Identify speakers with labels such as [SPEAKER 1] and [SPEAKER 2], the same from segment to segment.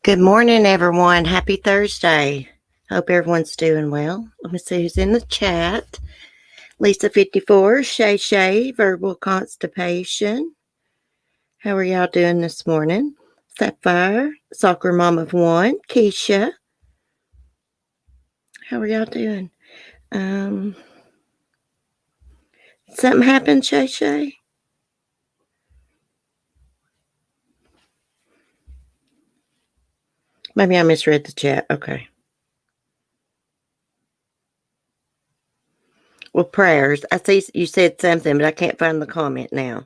[SPEAKER 1] Good morning, everyone. Happy Thursday. Hope everyone's doing well. Let me see who's in the chat. Lisa54, Shay, Verbal Constipation. How are y'all doing this morning? Sapphire, Soccer Mom of One, Keisha. How are y'all doing? Something happened, Shay? Maybe I misread the chat. Okay. Well, prayers. I see you said something, but I can't find the comment now.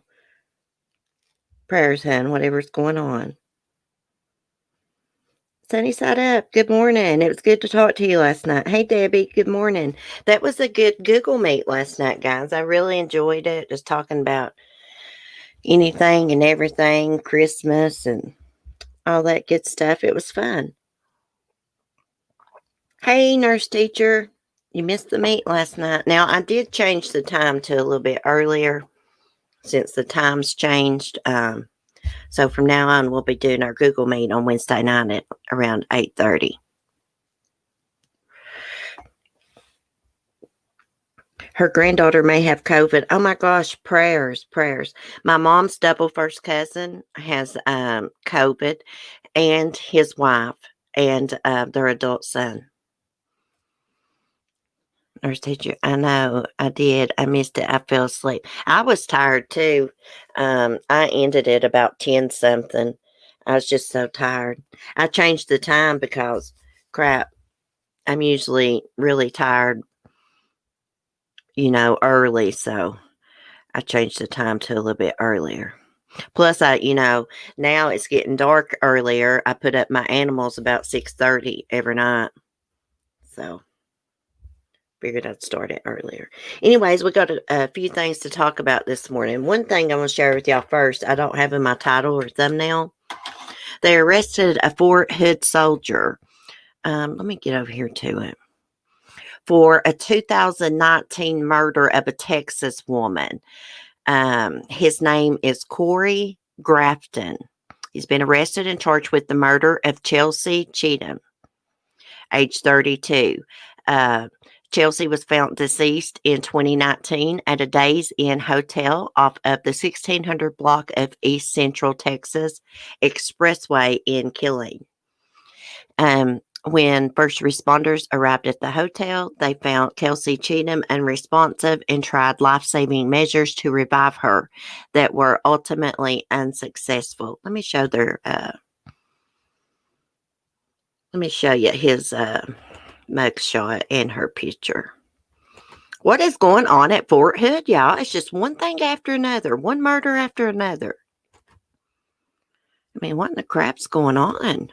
[SPEAKER 1] Prayers, hon, whatever's going on. Sunny side up. Good morning. It was good to talk to you last night. Hey, Debbie. Good morning. That was a good Google Meet last night, guys. I really enjoyed it. Just talking about anything and everything, Christmas and all that good stuff. It was fun. Hey, nurse teacher. You missed the meet last night. Now, I did change the time to a little bit earlier since the time's changed. So from now on, we'll be doing our Google Meet on Wednesday night at around 8:30. Her granddaughter may have COVID. Oh my gosh, prayers. My mom's double first cousin has COVID, and his wife and their adult son. Nurse teacher, I know, I did. I missed it. I fell asleep. I was tired too. I ended at about 10 something. I was just so tired. I changed the time because, crap, I'm usually really tired, early. So I changed the time to a little bit earlier. Plus, now it's getting dark earlier. I put up my animals about 6:30 every night. So figured I'd start it earlier. Anyways, we got a few things to talk about this morning. One thing I want to share with y'all first, I don't have in my title or thumbnail. They arrested a Fort Hood soldier. Let me get over here to it. For a 2019 murder of a Texas woman. His name is Corey Grafton. He's been arrested and charged with the murder of Chelsea Cheatham, age 32. Chelsea was found deceased in 2019 at a Days Inn hotel off of the 1600 block of East Central Texas Expressway in Killeen. When first responders arrived at the hotel, they found Chelsea Cheatham unresponsive and tried life-saving measures to revive her that were ultimately unsuccessful. Let me show you his mugshot and her picture. What is going on at Fort Hood, y'all? It's just one thing after another, one murder after another. I mean, what in the crap's going on?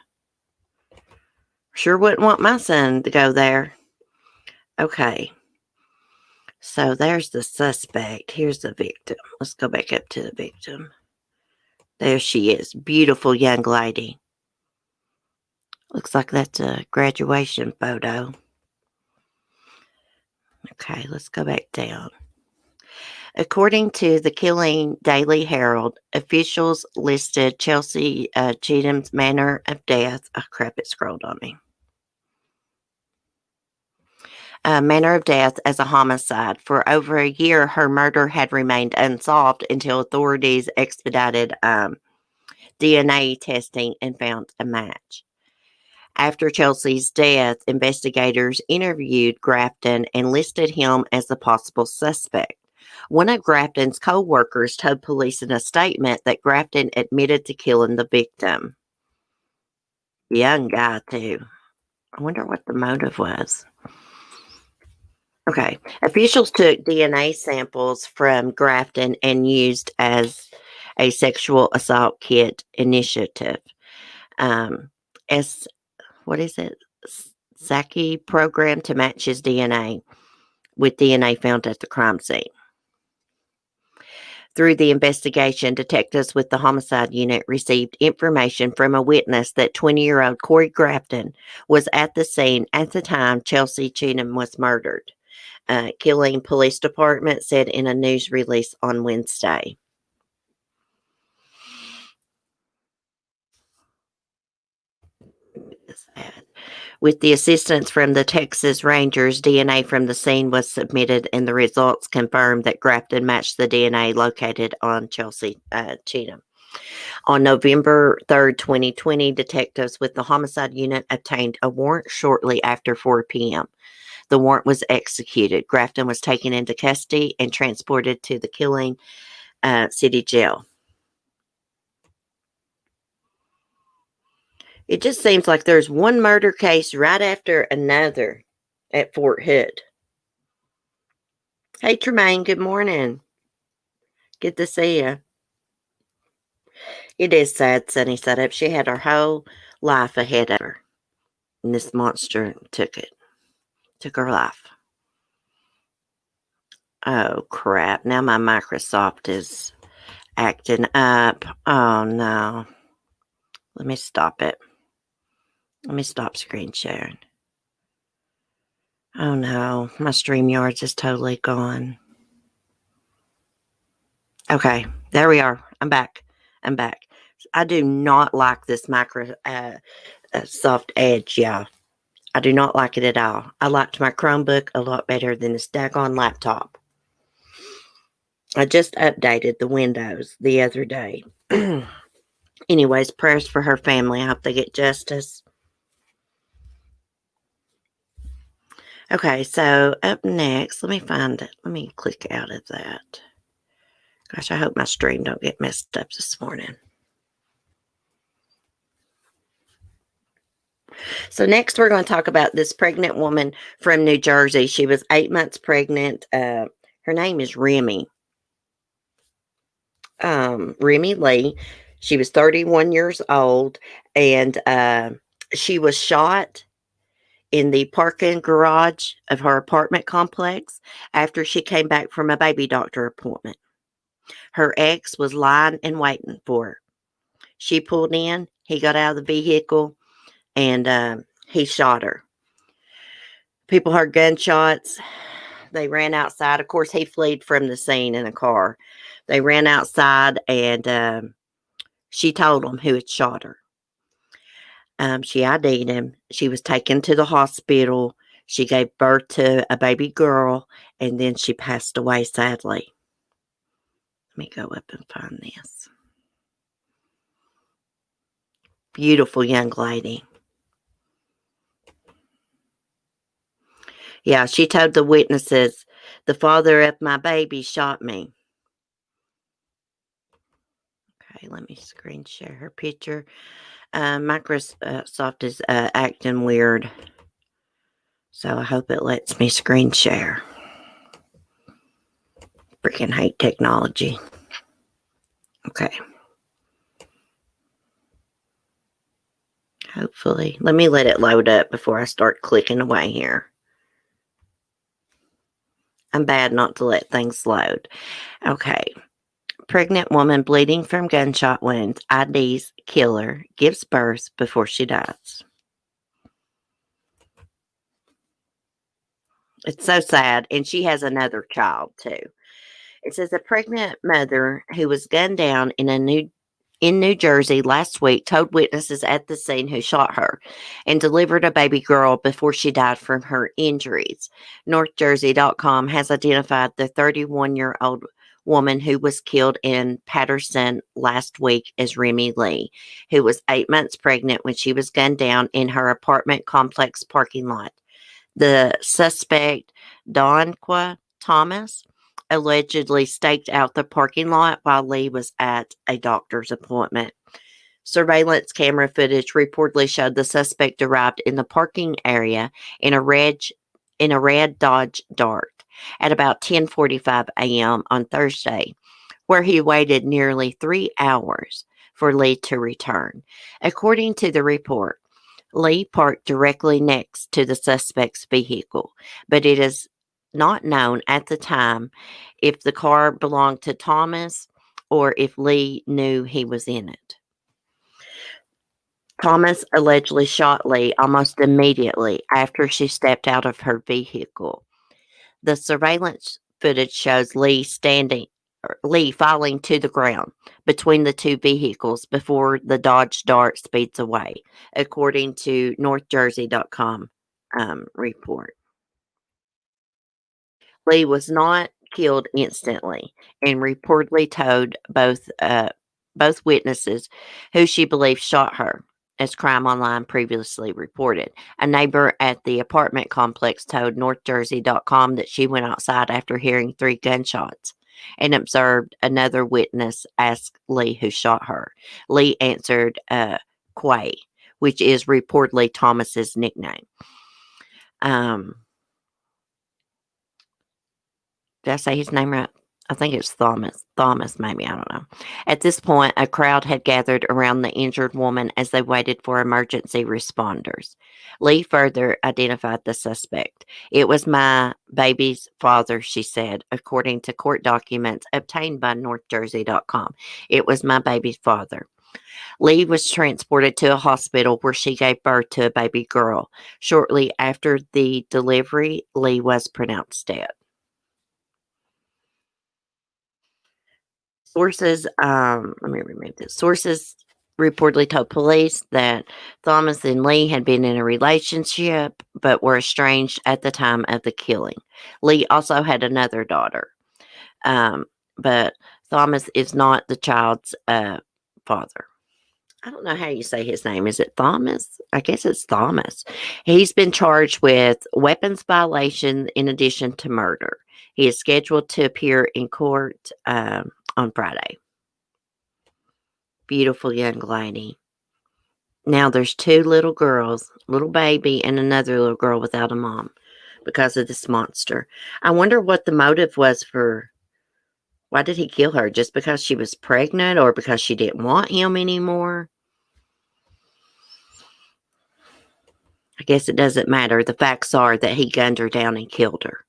[SPEAKER 1] Sure wouldn't want my son to go there. Okay. So there's the suspect. Here's the victim. Let's go back up to the victim. There she is. Beautiful young lady. Looks like that's a graduation photo. Okay, let's go back down. According to the Killeen Daily Herald, officials listed Chelsea Cheatham's manner of death. Oh, crap, it scrolled on me. Manner of death as a homicide. For over a year, her murder had remained unsolved until authorities expedited DNA testing and found a match. After Chelsea's death, investigators interviewed Grafton and listed him as the possible suspect. One of Grafton's co-workers told police in a statement that Grafton admitted to killing the victim. Young guy, too. I wonder what the motive was. Okay. Officials took DNA samples from Grafton and used as a sexual assault kit initiative. What is it? Saki program to match his DNA with DNA found at the crime scene. Through the investigation, detectives with the homicide unit received information from a witness that 20-year-old Corey Grafton was at the scene at the time Chelsea Cheatham was murdered. Killeen Police Department said in a news release on Wednesday. With the assistance from the Texas Rangers, DNA from the scene was submitted and the results confirmed that Grafton matched the DNA located on Chelsea Cheatham. On November 3rd, 2020, detectives with the homicide unit obtained a warrant shortly after 4 p.m. The warrant was executed. Grafton was taken into custody and transported to the Killeen City Jail. It just seems like there's one murder case right after another at Fort Hood. Hey, Tremaine, good morning. Good to see you. It is sad, Sunny set up. She had her whole life ahead of her. And this monster took her life. Oh, crap. Now my Microsoft is acting up. Oh, no. Let me stop it. Let me stop screen sharing. Oh, no. My StreamYard's is totally gone. Okay. There we are. I'm back. I do not like this Microsoft Edge, y'all. I do not like it at all. I liked my Chromebook a lot better than this daggone laptop. I just updated the Windows the other day. Anyways, prayers for her family. I hope they get justice. Okay, so up next, let me find it. Let me click out of that. Gosh, I hope my stream don't get messed up this morning. So next we're going to talk about this pregnant woman from New Jersey. She was 8 months pregnant. Her name is Remy. Remy Lee. She was 31 years old, and she was shot in the parking garage of her apartment complex after she came back from a baby doctor appointment. Her ex was lying and waiting for her. She pulled in, he got out of the vehicle, and he shot her. People heard gunshots. They ran outside. Of course, he fled from the scene in a car. They ran outside, and she told them who had shot her. She ID'd him. She was taken to the hospital. She gave birth to a baby girl, and then she passed away, sadly. Let me go up and find this. Beautiful young lady. Yeah, she told the witnesses, the father of my baby shot me. Okay, let me screen share her picture. Microsoft is acting weird, so I hope it lets me screen share. Freaking hate technology. Okay. Hopefully. Let me let it load up before I start clicking away here. I'm bad not to let things load. Okay. Pregnant woman bleeding from gunshot wounds. IDs killer. Gives birth before she dies. It's so sad. And she has another child too. It says a pregnant mother who was gunned down in New Jersey last week told witnesses at the scene who shot her and delivered a baby girl before she died from her injuries. NorthJersey.com has identified the 31-year-old woman who was killed in Patterson last week is Remy Lee, who was 8 months pregnant when she was gunned down in her apartment complex parking lot. The suspect, Donqua Thomas, allegedly staked out the parking lot while Lee was at a doctor's appointment. Surveillance camera footage reportedly showed the suspect arrived in the parking area in a red Dodge Dart at about 10:45 a.m. on Thursday, where he waited nearly 3 hours for Lee to return. According to the report, Lee parked directly next to the suspect's vehicle, but it is not known at the time if the car belonged to Thomas or if Lee knew he was in it. Thomas allegedly shot Lee almost immediately after she stepped out of her vehicle. The surveillance footage shows Lee falling to the ground between the two vehicles before the Dodge Dart speeds away, according to NorthJersey.com report. Lee was not killed instantly and reportedly told both witnesses who she believes shot her, as Crime Online previously reported. A neighbor at the apartment complex told NorthJersey.com that she went outside after hearing 3 gunshots and observed another witness ask Lee who shot her. Lee answered Quay, which is reportedly Thomas's nickname. Did I say his name right? I think it's Thomas. Thomas, maybe. I don't know. At this point, a crowd had gathered around the injured woman as they waited for emergency responders. Lee further identified the suspect. It was my baby's father, she said, according to court documents obtained by NorthJersey.com. It was my baby's father. Lee was transported to a hospital where she gave birth to a baby girl. Shortly after the delivery, Lee was pronounced dead. Sources, let me remove this. Sources reportedly told police that Thomas and Lee had been in a relationship but were estranged at the time of the killing. Lee also had another daughter, but Thomas is not the child's father. I don't know how you say his name. Is it Thomas? I guess it's Thomas. He's been charged with weapons violation in addition to murder. He is scheduled to appear in court on Friday. Beautiful young lady. Now there's 2 little girls, little baby and another little girl without a mom because of this monster. I wonder what the motive was for, why did he kill her? Just because she was pregnant or because she didn't want him anymore? I guess it doesn't matter. The facts are that he gunned her down and killed her.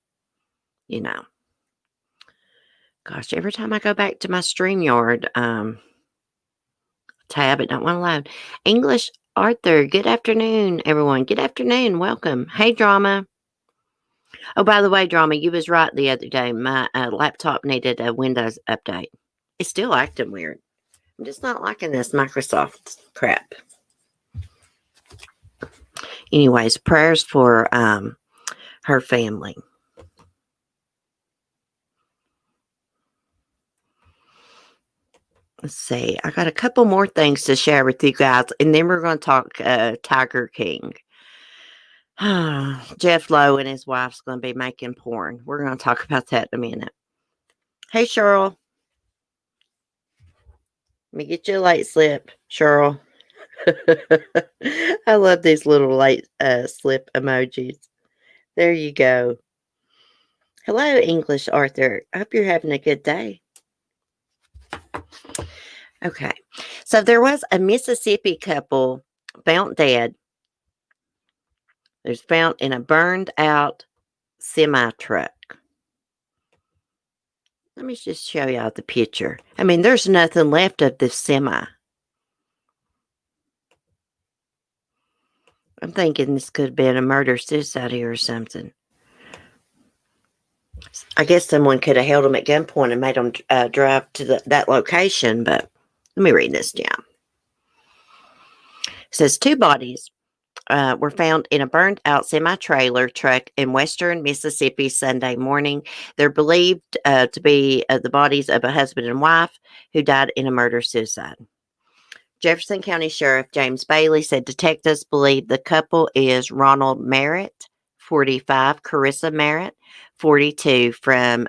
[SPEAKER 1] You know. Gosh, every time I go back to my StreamYard tab, it don't want to load. English Arthur, good afternoon, everyone. Good afternoon. Welcome. Hey, Drama. Oh, by the way, Drama, you was right the other day. My laptop needed a Windows update. It's still acting weird. I'm just not liking this Microsoft crap. Anyways, prayers for her family. Let's see. I got a couple more things to share with you guys, and then we're going to talk Tiger King. Jeff Lowe and his wife's going to be making porn. We're going to talk about that in a minute. Hey, Cheryl. Let me get you a late slip, Cheryl. I love these little late slip emojis. There you go. Hello, English Arthur. I hope you're having a good day. Okay. So there was a Mississippi couple found dead. It was found in a burned out semi truck. Let me just show y'all the picture. I mean, there's nothing left of this semi. I'm thinking this could have been a murder-suicide here or something. I guess someone could have held them at gunpoint and made them drive to that location, but let me read this down. It says 2 bodies were found in a burned out semi trailer truck in western Mississippi Sunday morning. They're believed to be the bodies of a husband and wife who died in a murder suicide. Jefferson County Sheriff James Bailey said detectives believe the couple is Ronald Merritt, 45, Carissa Merritt, 42, from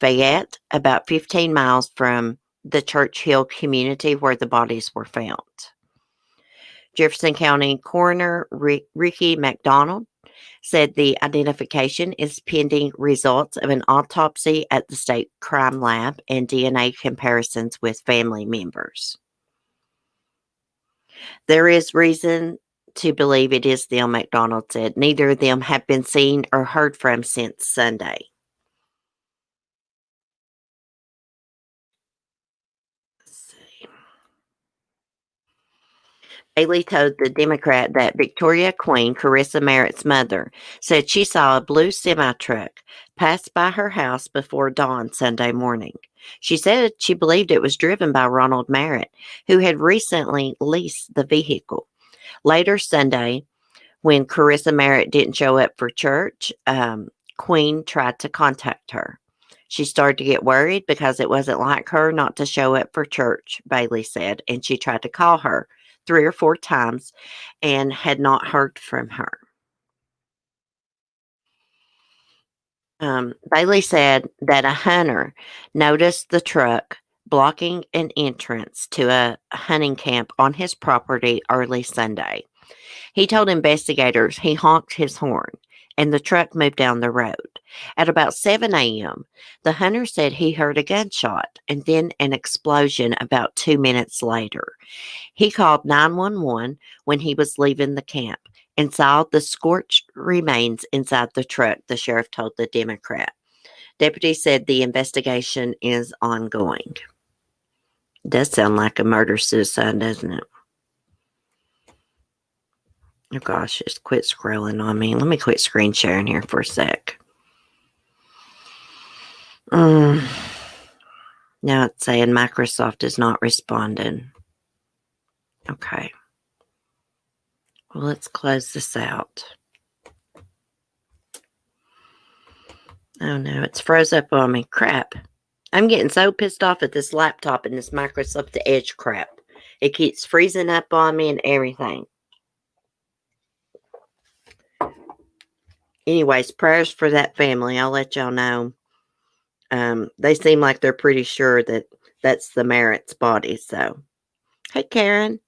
[SPEAKER 1] Fayette, about 15 miles from the Church Hill community where the bodies were found. Jefferson County Coroner Ricky McDonald said the identification is pending results of an autopsy at the state crime lab and DNA comparisons with family members. There is reason to believe it is them, McDonald said. Neither of them have been seen or heard from since Sunday. Bailey told the Democrat that Victoria Queen, Carissa Merritt's mother, said she saw a blue semi-truck pass by her house before dawn Sunday morning. She said she believed it was driven by Ronald Merritt, who had recently leased the vehicle. Later Sunday, when Carissa Merritt didn't show up for church, Queen tried to contact her. She started to get worried because it wasn't like her not to show up for church, Bailey said, and she tried to call her 3 or 4 times and had not heard from her. Bailey said that a hunter noticed the truck blocking an entrance to a hunting camp on his property early Sunday. He told investigators he honked his horn and the truck moved down the road. At about 7 a.m., the hunter said he heard a gunshot and then an explosion about 2 minutes later. He called 911 when he was leaving the camp and saw the scorched remains inside the truck, the sheriff told the Democrat. Deputies said the investigation is ongoing. It does sound like a murder-suicide, doesn't it? Oh gosh, just quit scrolling on me. Let me quit screen sharing here for a sec. Now it's saying Microsoft is not responding. Okay. Well, let's close this out. Oh no, it's froze up on me. Crap. I'm getting so pissed off at this laptop and this Microsoft Edge crap. It keeps freezing up on me and everything. Anyways, prayers for that family. I'll let y'all know. They seem like they're pretty sure that that's the Merritt's body. So, hey, Karen.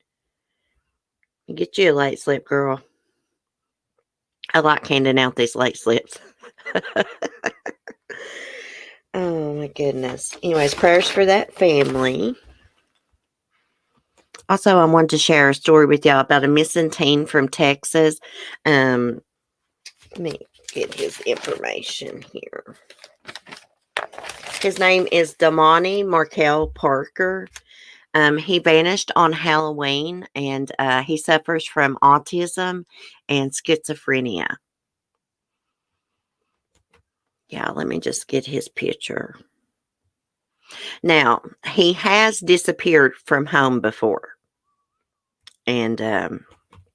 [SPEAKER 1] Get you a late slip, girl. I like handing out these late slips. Oh, my goodness. Anyways, prayers for that family. Also, I wanted to share a story with y'all about a missing teen from Texas. Let me get his information here. His name is Damani Markel Parker. He vanished on Halloween, and he suffers from autism and schizophrenia. Yeah, let me just get his picture. Now, he has disappeared from home before, and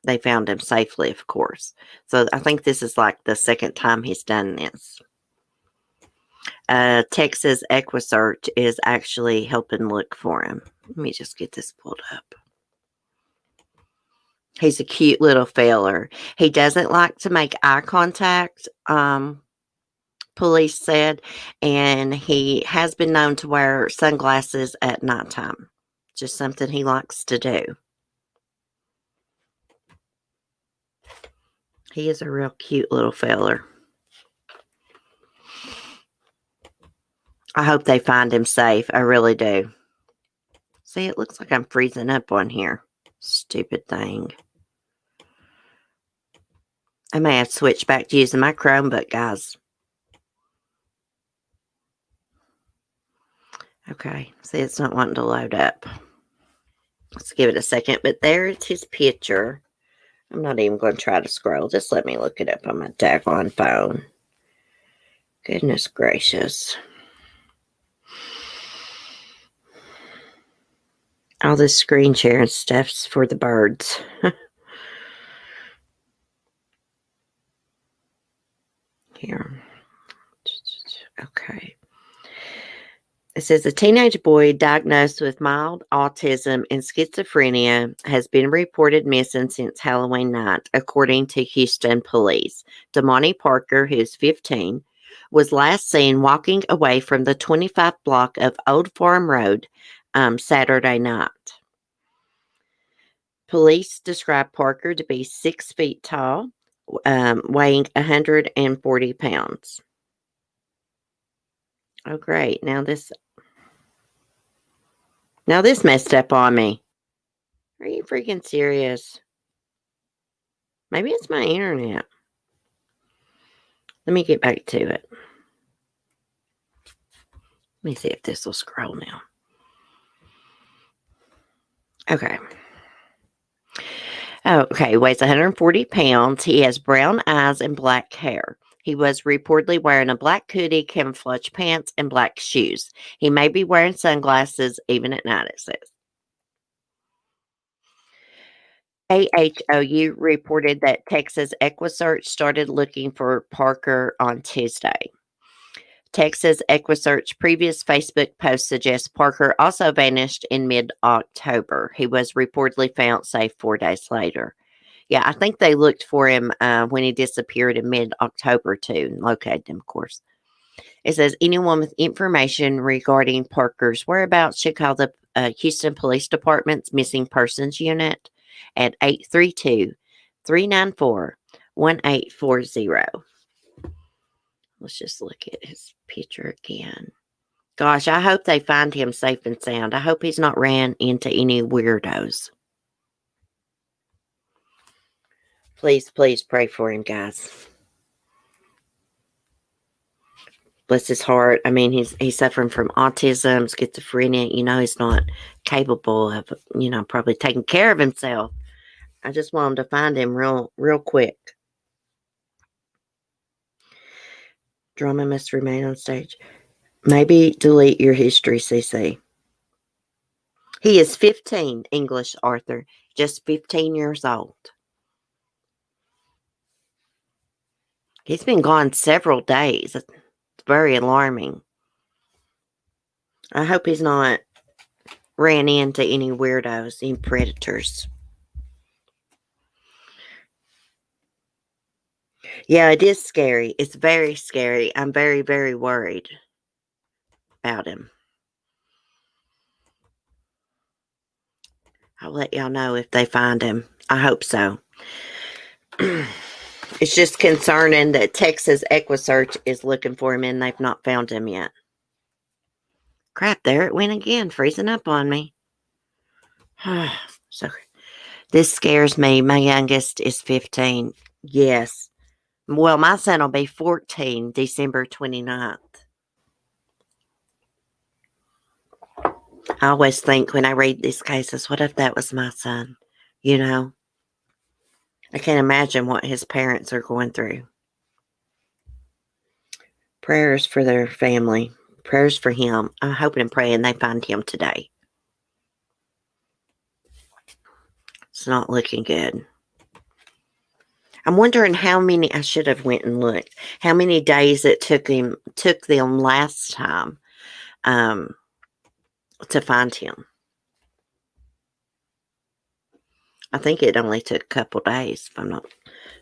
[SPEAKER 1] they found him safely, of course. So I think this is like the second time he's done this. Texas EquiSearch is actually helping look for him. Let me just get this pulled up. He's a cute little feller. He doesn't like to make eye contact, police said, and he has been known to wear sunglasses at nighttime. Just something he likes to do. He is a real cute little feller. I hope they find him safe. I really do. See, it looks like I'm freezing up on here. Stupid thing. I may have to switch back to using my Chromebook, guys. Okay, see, it's not wanting to load up. Let's give it a second, but there's his picture. I'm not even going to try to scroll. Just let me look it up on my daggone phone. Goodness gracious. All this screen sharing stuff's for the birds. here. Okay. It says a teenage boy diagnosed with mild autism and schizophrenia has been reported missing since Halloween night, according to Houston police. Damani Parker, who's 15, was last seen walking away from the 25 block of Old Farm Road Saturday night. Police described Parker to be 6 feet tall, weighing 140 pounds. Oh, great. Now this messed up on me. Are you freaking serious? Maybe it's my internet. Let me get back to it. Let me see if this will scroll now. Okay. Okay, weighs 140 pounds. He has brown eyes and black hair. He was reportedly wearing a black hoodie, camouflage pants, and black shoes. He may be wearing sunglasses even at night, it says. AHOU reported that Texas EquiSearch started looking for Parker on Tuesday. Texas EquiSearch previous Facebook post suggests Parker also vanished in mid-October. He was reportedly found safe 4 days later. Yeah, I think they looked for him when he disappeared in mid-October too, and located him, of course. It says anyone with information regarding Parker's whereabouts should call the Houston Police Department's Missing Persons Unit at 832-394-1840. Let's just look at his picture again. Gosh, I hope they find him safe and sound. I hope he's not ran into any weirdos. Please, please pray for him, guys. Bless his heart. I mean, he's suffering from autism, schizophrenia. He's not capable of, probably taking care of himself. I just want him to find him real quick. Drama must remain on stage. Maybe delete your history, CC. He is 15, English Arthur. Just 15 years old. He's been gone several days. It's very alarming. I hope he's not ran into any weirdos, any predators. Yeah, it is scary. It's very scary. I'm very, very worried about him. I'll let y'all know if they find him. I hope so. It's just concerning that Texas EquiSearch is looking for him and they've not found him yet. Crap, there it went again, freezing up on me. So, this scares me. My youngest is 15. Yes. Well, my son will be 14 December 29th. I always think when I read these cases, what if that was my son? I can't imagine what his parents are going through. Prayers for their family. Prayers for him. I'm hoping and praying they find him today. It's not looking good. I'm wondering how many, I should have went and looked, how many days it took them last time to find him. I think it only took a couple days, if I'm not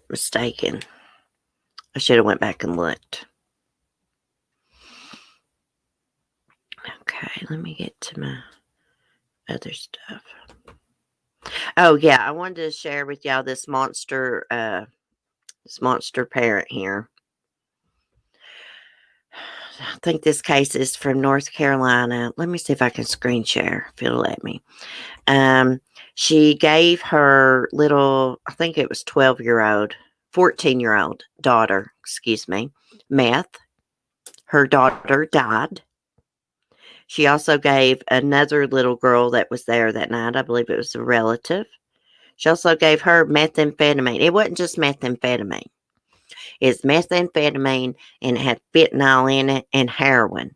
[SPEAKER 1] mistaken. I should have went back and looked. Okay, let me get to my other stuff. Oh, yeah, I wanted to share with y'all this monster parent here. I think this case is from North Carolina. Let me see if I can screen share, if it'll let me. She gave her little, I think it was 14-year-old daughter, meth. Her daughter died. She also gave another little girl that was there that night, I believe it was a relative. She also gave her methamphetamine. It wasn't just methamphetamine. It's methamphetamine and it had fentanyl in it and heroin.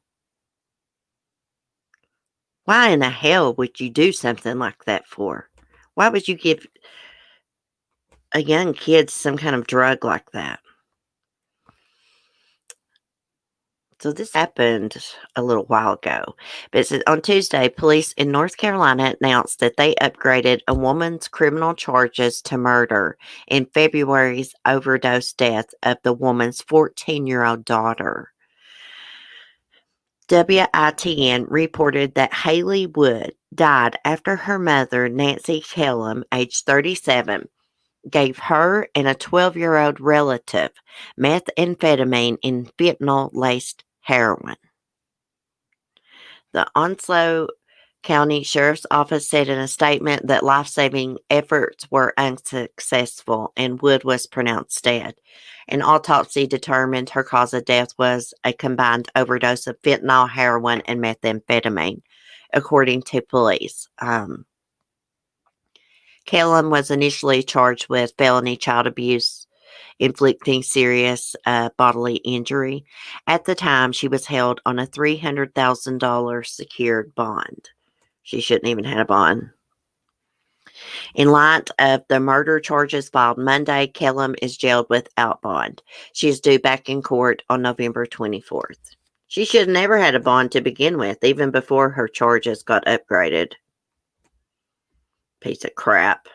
[SPEAKER 1] Why in the hell would you do something like that for? Why would you give a young kid some kind of drug like that? So this happened a little while ago. But it says on Tuesday, police in North Carolina announced that they upgraded a woman's criminal charges to murder in February's overdose death of the woman's 14-year-old daughter. WITN reported that Haley Wood died after her mother, Nancy Kellum, age 37, gave her and a 12-year-old relative methamphetamine in fentanyl-laced heroin. The Onslow County Sheriff's Office said in a statement that life-saving efforts were unsuccessful and Wood was pronounced dead. An autopsy determined her cause of death was a combined overdose of fentanyl, heroin, and methamphetamine, according to police. Kellum was initially charged with felony child abuse, inflicting serious bodily injury. At the time, she was held on a $300,000 secured bond. She shouldn't even have a bond. In light of the murder charges filed Monday, Kellum is jailed without bond. She is due back in court on November 24th. She should have never had a bond to begin with, even before her charges got upgraded. Piece of crap.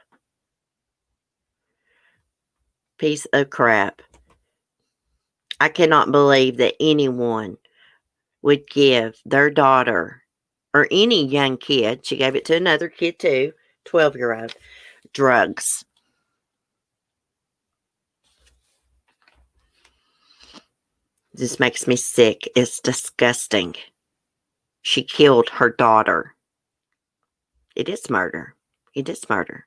[SPEAKER 1] Piece of crap. I cannot believe that anyone would give their daughter or any young kid, she gave it to another kid too, 12-year-old, drugs. This makes me sick. It's disgusting. She killed her daughter. It is murder. It is murder.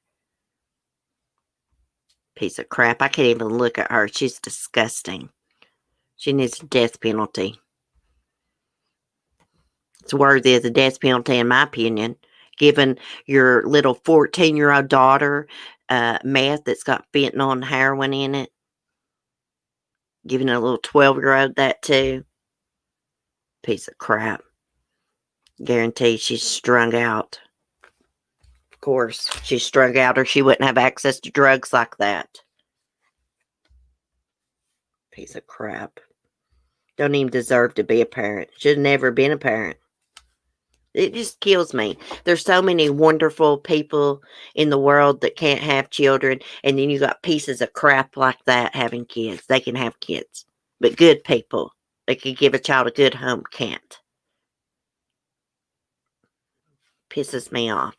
[SPEAKER 1] Piece of crap. I can't even look at her. She's disgusting. She needs a death penalty. It's worthy of the death penalty, in my opinion. Giving your little 14-year-old daughter meth that's got fentanyl and heroin in it. Giving a little 12-year-old that too. Piece of crap. Guarantee she's strung out. Of course, she's strung out or she wouldn't have access to drugs like that. Piece of crap. Don't even deserve to be a parent. Should have never been a parent. It just kills me. There's so many wonderful people in the world that can't have children, and then you got pieces of crap like that having kids. They can have kids. But good people that can give a child a good home can't. Pisses me off.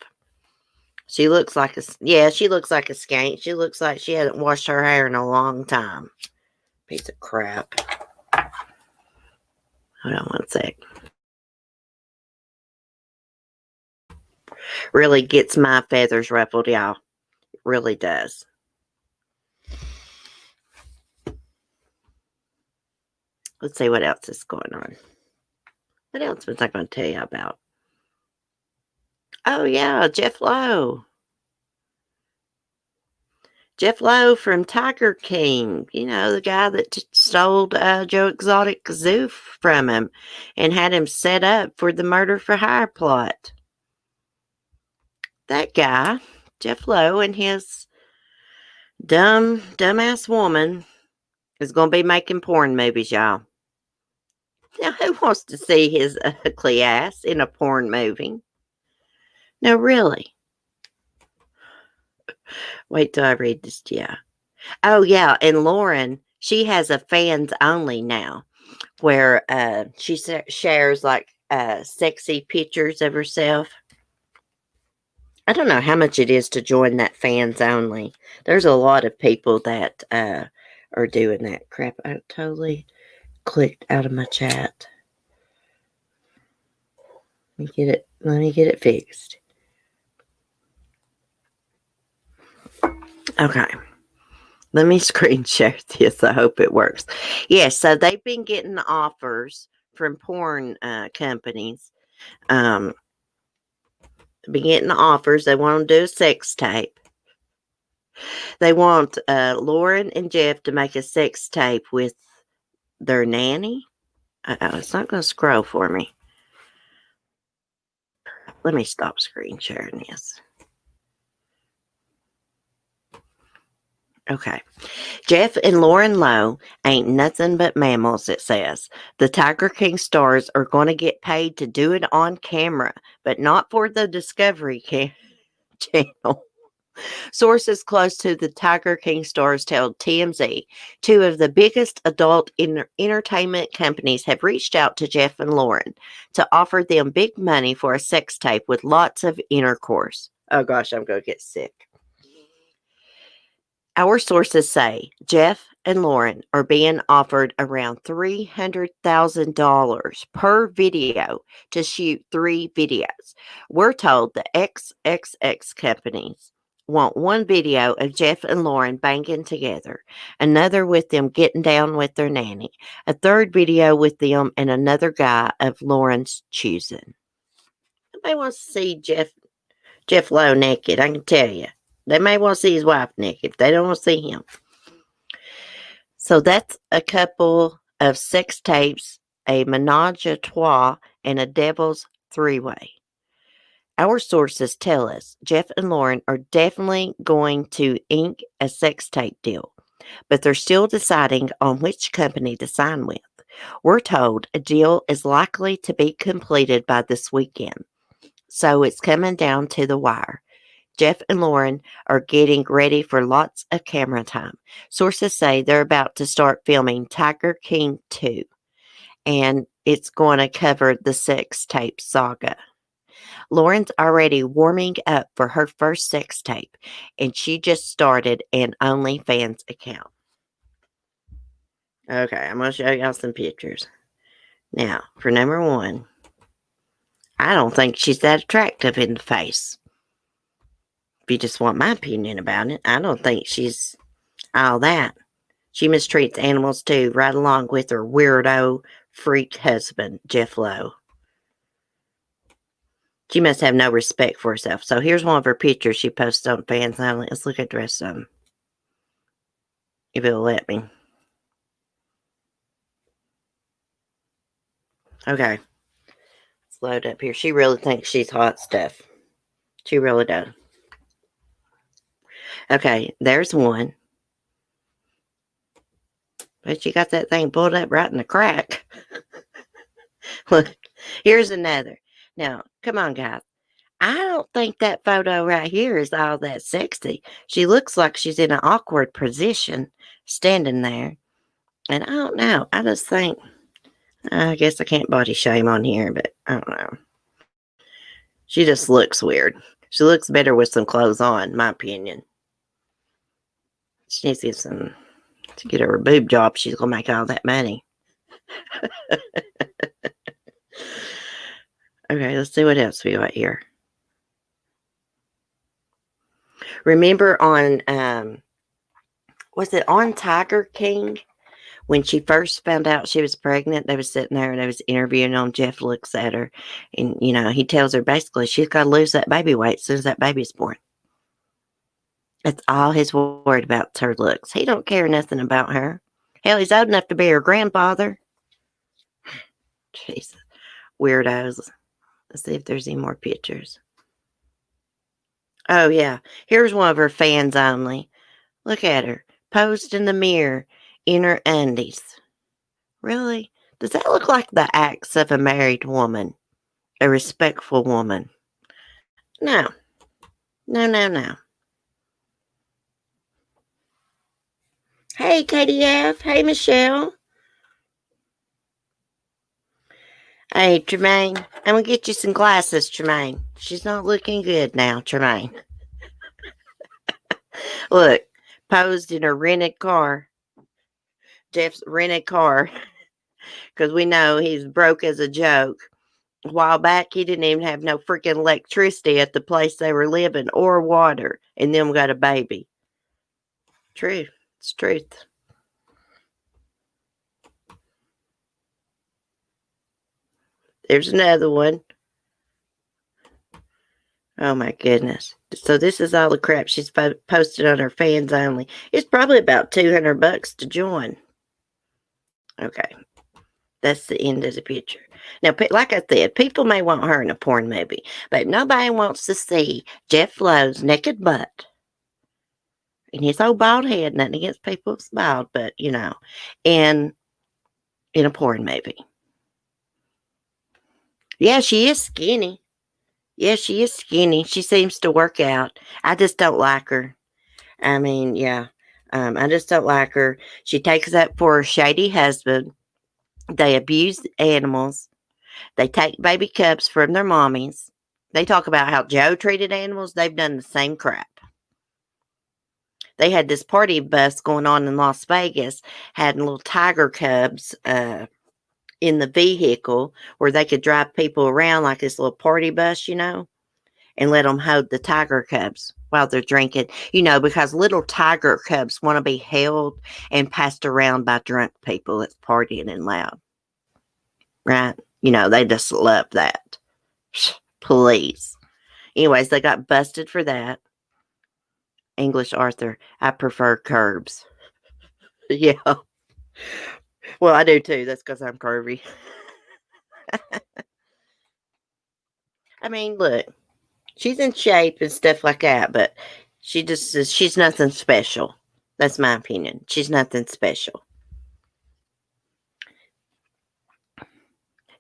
[SPEAKER 1] She looks like she looks like a skank. She looks like she hasn't washed her hair in a long time. Piece of crap. Hold on one sec. Really gets my feathers ruffled, y'all. It really does. Let's see what else is going on. What else was I going to tell you about? Oh, yeah, Jeff Lowe. Jeff Lowe from Tiger King. You know, the guy that stole Joe Exotic Zoo from him and had him set up for the murder for hire plot. That guy, Jeff Lowe, and his dumbass woman is going to be making porn movies, y'all. Now, who wants to see his ugly ass in a porn movie? No, really. Wait till I read this, yeah. Oh, yeah, and Lauren, she has a fans only now where she shares, like, sexy pictures of herself. I don't know how much it is to join that fans only. There's a lot of people that are doing that crap. I totally clicked out of my chat. Let me get it fixed. Okay. Let me screen share this. I hope it works. Yes, so they've been getting offers from porn companies. Been getting offers. They want to do a sex tape. They want Lauren and Jeff to make a sex tape with their nanny. It's not going to scroll for me. Let me stop screen sharing this. Okay. Jeff and Lauren Lowe ain't nothing but mammals, it says. The Tiger King stars are going to get paid to do it on camera, but not for the Discovery Channel. Sources close to the Tiger King stars told TMZ two of the biggest adult entertainment companies have reached out to Jeff and Lauren to offer them big money for a sex tape with lots of intercourse. Oh gosh, I'm going to get sick. Our sources say Jeff and Lauren are being offered around $300,000 per video to shoot 3 videos. We're told the XXX companies want one video of Jeff and Lauren banging together, another with them getting down with their nanny, a third video with them and another guy of Lauren's choosing. Nobody wants to see Jeff Lowe naked, I can tell you. They may want to see his wife naked, but they don't want to see him. So that's a couple of sex tapes, a menage a trois, and a devil's three-way. Our sources tell us Jeff and Lauren are definitely going to ink a sex tape deal, but they're still deciding on which company to sign with. We're told a deal is likely to be completed by this weekend, so it's coming down to the wire. Jeff and Lauren are getting ready for lots of camera time. Sources say they're about to start filming Tiger King 2, and it's going to cover the sex tape saga. Lauren's already warming up for her first sex tape, and she just started an OnlyFans account. Okay, I'm going to show y'all some pictures. Now, for number 1, I don't think she's that attractive in the face. If you just want my opinion about it, I don't think she's all that. She mistreats animals too, right along with her weirdo freak husband, Jeff Lowe. She must have no respect for herself. So here's one of her pictures she posted on Fans Only. Let's look at the rest of them, if it'll let me. Okay. Let's load up here. She really thinks she's hot stuff. She really does. Okay, there's one. But she got that thing pulled up right in the crack. Look, here's another. Now, come on, guys. I don't think that photo right here is all that sexy. She looks like she's in an awkward position, standing there. And I don't know. I just think, I guess I can't body shame on here, but I don't know. She just looks weird. She looks better with some clothes on, in my opinion. She needs to get her a boob job. She's going to make all that money. Okay, let's see what else we got here. Remember on, was it on Tiger King? When she first found out she was pregnant, they was sitting there and they was interviewing them. Jeff looks at her and, he tells her basically she's got to lose that baby weight as soon as that baby's born. That's all he's worried about, her looks. He don't care nothing about her. Hell, he's old enough to be her grandfather. Jesus. Weirdos. Let's see if there's any more pictures. Oh, yeah. Here's one of her Fans Only. Look at her. Posed in the mirror in her undies. Really? Does that look like the acts of a married woman? A respectful woman? No. No. Hey, KDF. Hey, Michelle. Hey, Tremaine. I'm going to get you some glasses, Tremaine. She's not looking good now, Tremaine. Look, posed in her rented car. Jeff's rented car. Because we know he's broke as a joke. A while back, he didn't even have no freaking electricity at the place they were living or water. And them got a baby. True. It's truth. There's another one. Oh my goodness. So this is all the crap she's posted on her Fans Only. It's probably about $200 to join. Okay. That's the end of the picture. Now, like I said, people may want her in a porn movie, but nobody wants to see Jeff Lowe's naked butt and his old bald head, nothing against people who's bald, but, in a porn movie. Yeah, she is skinny. Yeah, she is skinny. She seems to work out. I just don't like her. I mean, yeah. I just don't like her. She takes up for her shady husband. They abuse animals. They take baby cubs from their mommies. They talk about how Joe treated animals. They've done the same crap. They had this party bus going on in Las Vegas, had little tiger cubs in the vehicle where they could drive people around like this little party bus, and let them hold the tiger cubs while they're drinking, because little tiger cubs want to be held and passed around by drunk people that's partying and loud. Right? They just love that. Please. Anyways, they got busted for that. English Arthur, I prefer curbs. Yeah. Well, I do too. That's because I'm curvy. I mean, look, she's in shape and stuff like that, but she's nothing special. That's my opinion. She's nothing special.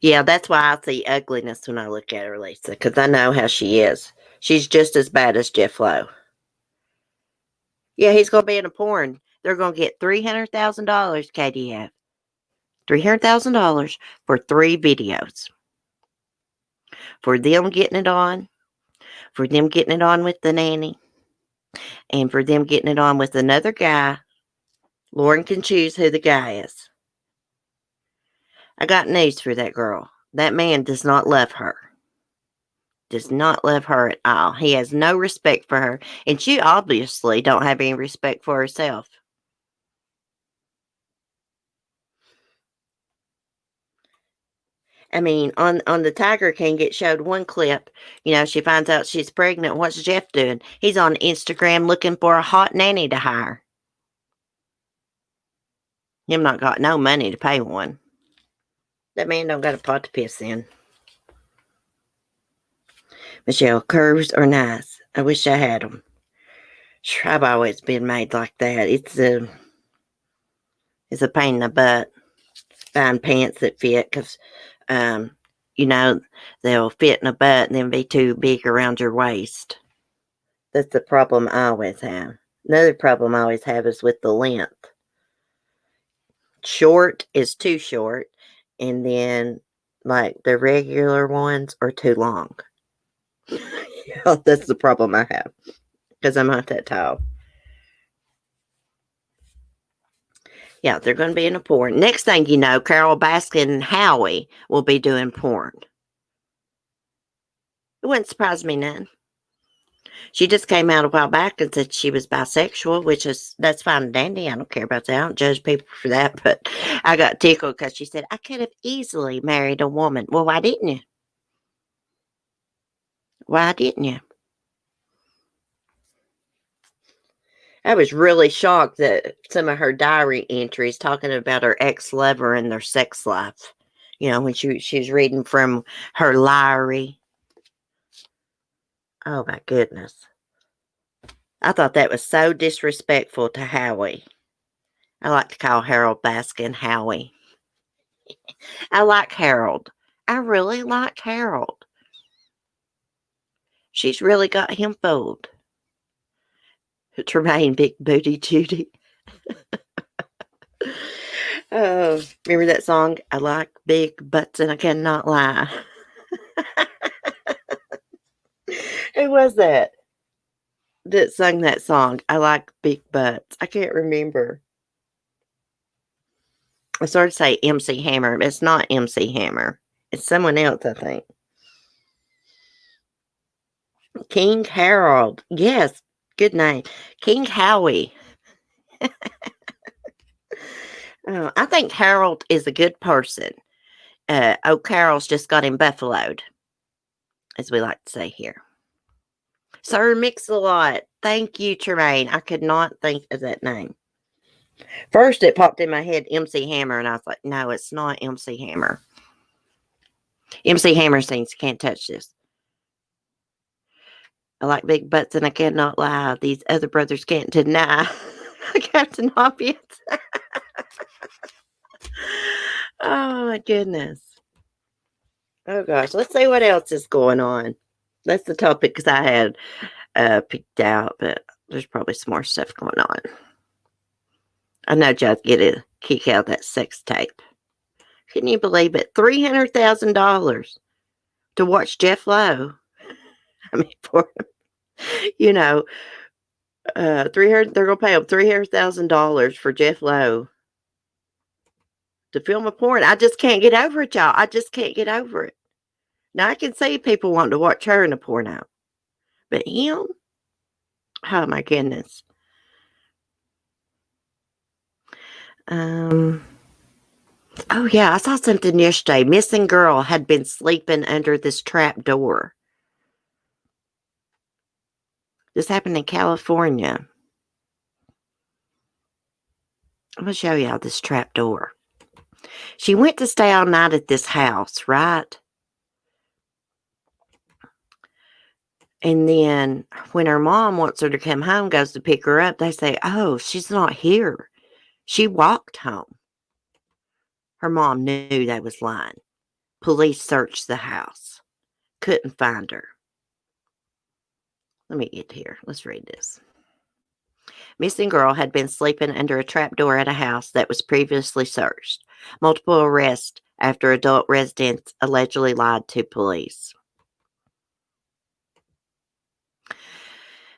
[SPEAKER 1] Yeah, that's why I see ugliness when I look at her, Lisa, because I know how she is. She's just as bad as Jeff Lowe. Yeah, he's going to be in a porn. They're going to get $300,000, KDF. $300,000 for 3 videos. For them getting it on, for them getting it on with the nanny, and for them getting it on with another guy. Lauren can choose who the guy is. I got news for that girl. That man does not love her. Does not love her at all. He has no respect for her, and she obviously don't have any respect for herself. I mean, on the Tiger King, it showed one clip. She finds out she's pregnant. What's Jeff doing? He's on Instagram looking for a hot nanny to hire. Him not got no money to pay one. That man don't got a pot to piss in. Michelle, curves are nice. I wish I had them. I've always been made like that. It's a pain in the butt. Find pants that fit because, they'll fit in a butt and then be too big around your waist. That's the problem I always have. Another problem I always have is with the length. Short is too short, and then, like, the regular ones are too long. Yeah, that's the problem I have, because I'm not that tall. Yeah, they're going to be in a porn. Next thing you know, Carole, Baskin, and Howie will be doing porn. It wouldn't surprise me none. She just came out a while back and said she was bisexual, that's fine and dandy. I don't care about that. I don't judge people for that. But I got tickled because she said, I could have easily married a woman. Well, why didn't you? Why didn't you? I was really shocked that some of her diary entries talking about her ex-lover and their sex life. When she was reading from her diary. Oh, my goodness. I thought that was so disrespectful to Howie. I like to call Harold Baskin Howie. I like Harold. I really like Harold. She's really got him fooled. Tremaine, Big Booty Judy. Oh, remember that song? I like big butts and I cannot lie. Who was that sung that song? I like big butts. I can't remember. I started to say MC Hammer, but it's not MC Hammer. It's someone else, I think. King Harold. Yes, good name. King Howie. I think Harold is a good person. Carol's just got him buffaloed, as we like to say here. Sir Mix-a-Lot. Thank you, Tremaine. I could not think of that name. First, it popped in my head, MC Hammer, and I was like, no, it's not MC Hammer. MC Hammer sings Can't Touch This. I like big butts and I cannot lie. These other brothers can't deny. Captain Obvious. Oh my goodness. Oh gosh. Let's see what else is going on. That's the topic because I had picked out, but there's probably some more stuff going on. I know y'all get a kick out of that sex tape. Can you believe it? $300,000 to watch Jeff Lowe. I mean, for you know, 300. They're gonna pay him $300,000 for Jeff Lowe to film a porn. I just can't get over it, y'all. I just can't get over it. Now I can see people wanting to watch her in a porno, but him? Oh my goodness. Oh yeah, I saw something yesterday. Missing girl had been sleeping under this trap door. This happened in California. I'm gonna show y'all this trap door. She went to stay all night at this house, right? And then when her mom wants her to come home, goes to pick her up, they say, "Oh, she's not here. She walked home." Her mom knew they was lying. Police searched the house. Couldn't find her. Let me get here. Let's read this. Missing girl had been sleeping under a trapdoor at a house that was previously searched. Multiple arrests after adult residents allegedly lied to police.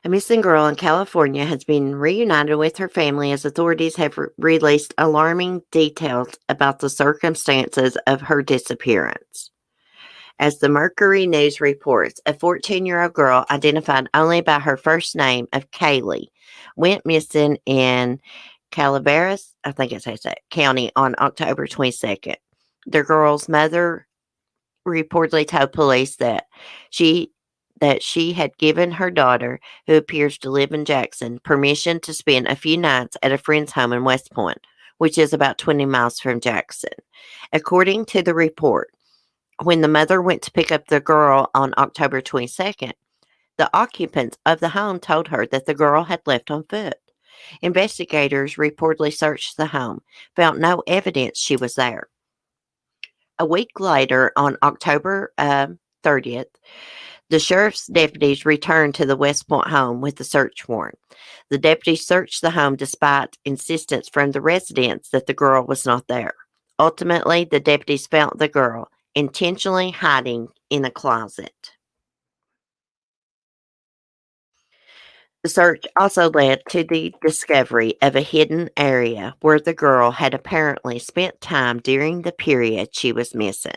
[SPEAKER 1] A missing girl in California has been reunited with her family as authorities have released alarming details about the circumstances of her disappearance. As the Mercury News reports, a 14-year-old girl identified only by her first name of Kaylee went missing in Calaveras, I think it says that, County on October 22nd. The girl's mother reportedly told police that she had given her daughter, who appears to live in Jackson, permission to spend a few nights at a friend's home in West Point, which is about 20 miles from Jackson. According to the report, when the mother went to pick up the girl on October 22nd, the occupants of the home told her that the girl had left on foot. Investigators reportedly searched the home, found no evidence she was there. A week later, on October 30th, the sheriff's deputies returned to the West Point home with the search warrant. The deputies searched the home despite insistence from the residents that the girl was not there. Ultimately, the deputies found the girl intentionally hiding in a closet. The search also led to the discovery of a hidden area where the girl had apparently spent time during the period she was missing.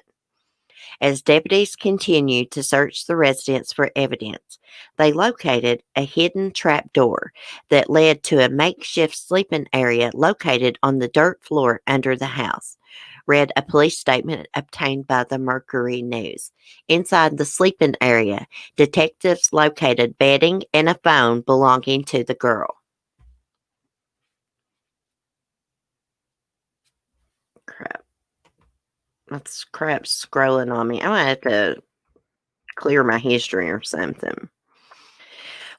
[SPEAKER 1] As deputies continued to search the residence for evidence, they located a hidden trap door that led to a makeshift sleeping area located on the dirt floor under the house, read a police statement obtained by the Mercury News. Inside the sleeping area, detectives located bedding and a phone belonging to the girl. Crap. That's crap scrolling on me. I'm going to have to clear my history or something.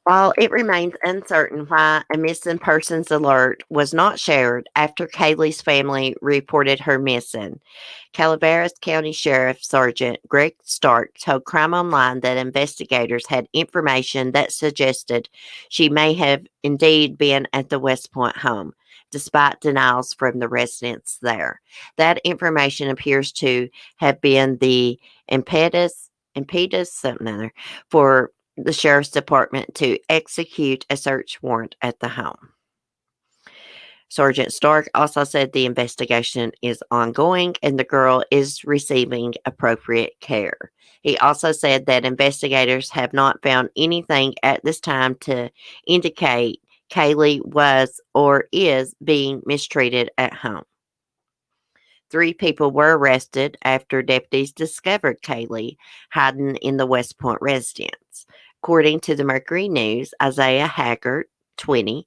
[SPEAKER 1] While it remains uncertain why a missing persons alert was not shared after Kaylee's family reported her missing, Calaveras County Sheriff Sergeant Greg Stark told Crime Online that investigators had information that suggested she may have indeed been at the West Point home, despite denials from the residents there. That information appears to have been the impetus something other for the sheriff's department to execute a search warrant at the home. Sergeant Stark also said the investigation is ongoing and the girl is receiving appropriate care. He also said that investigators have not found anything at this time to indicate Kaylee was or is being mistreated at home. 3 people were arrested after deputies discovered Kaylee hiding in the West Point residence. According to the Mercury News, Isaiah Haggard, 20,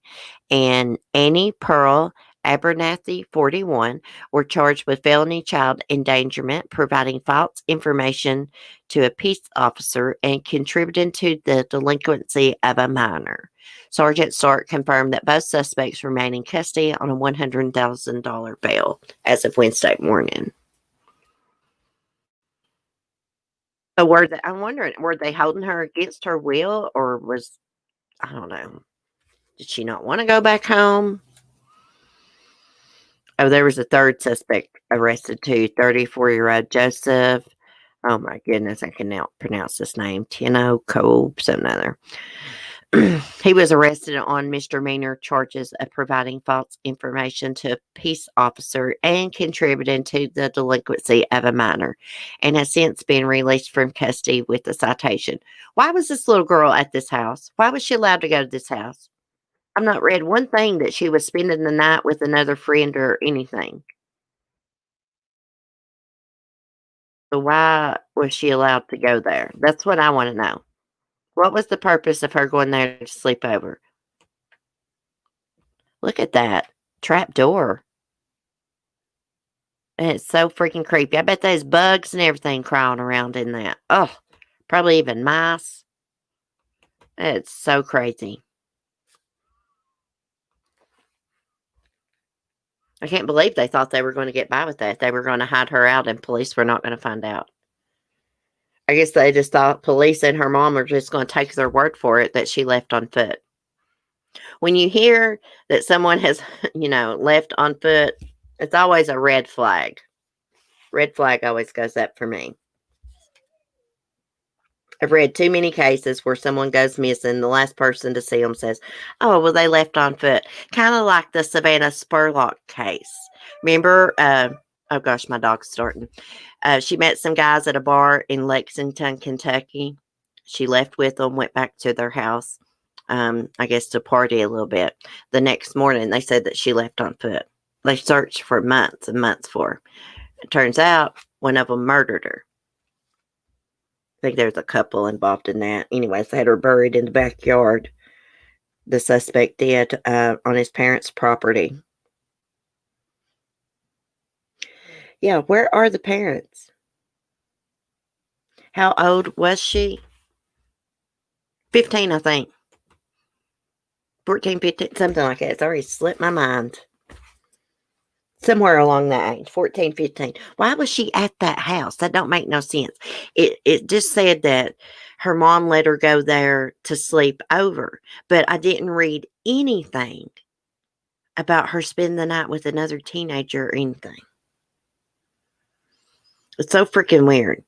[SPEAKER 1] and Annie Pearl Abernathy, 41, were charged with felony child endangerment, providing false information to a peace officer, and contributing to the delinquency of a minor. Sergeant Stark confirmed that both suspects remain in custody on a $100,000 bail as of Wednesday morning. So I'm wondering, were they holding her against her will, or I don't know, did she not want to go back home? Oh, there was a third suspect arrested too, 34-year-old Joseph. Oh my goodness, I can now pronounce this name. Tino Cope, something other. He was arrested on misdemeanor charges of providing false information to a peace officer and contributing to the delinquency of a minor, and has since been released from custody with a citation. Why was this little girl at this house? Why was she allowed to go to this house? I've not read one thing that she was spending the night with another friend or anything. So why was she allowed to go there? That's what I want to know. What was the purpose of her going there to sleep over? Look at that trap door. And it's so freaking creepy. I bet there's bugs and everything crawling around in that. Oh, probably even mice. It's so crazy. I can't believe they thought they were going to get by with that. They were going to hide her out and police were not going to find out. I guess they just thought police and her mom were just going to take their word for it that she left on foot. When you hear that someone has, left on foot, it's always a red flag. Red flag always goes up for me. I've read too many cases where someone goes missing. The last person to see them says, "Oh, well, they left on foot." Kind of like the Savannah Spurlock case. Remember? Oh gosh, my dog's starting. She met some guys at a bar in Lexington, Kentucky. She left with them, went back to their house, I guess to party a little bit. The next morning, they said that she left on foot. They searched for months and months for her. It turns out one of them murdered her. I think there's a couple involved in that. Anyways, they had her buried in the backyard. The suspect did on his parents' property. Yeah, where are the parents? How old was she? 15, I think. 14, 15, something like that. It's already slipped my mind. Somewhere along that age, 14, 15. Why was she at that house? That don't make no sense. It just said that her mom let her go there to sleep over, but I didn't read anything about her spending the night with another teenager or anything. It's so freaking weird.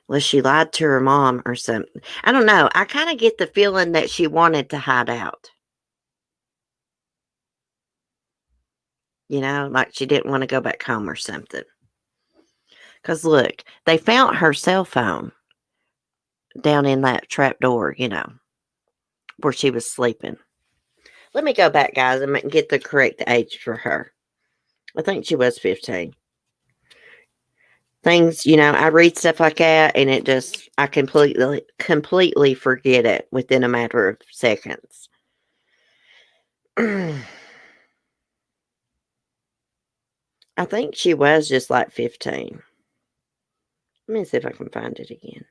[SPEAKER 1] Unless she lied to her mom or something. I don't know. I kind of get the feeling that she wanted to hide out. Like she didn't want to go back home or something. Because look, they found her cell phone down in that trap door, where she was sleeping. Let me go back, guys, and get the correct age for her. I think she was 15. Things, I read stuff like that, and I completely forget it within a matter of seconds. I think she was just like 15. Let me see if I can find it again.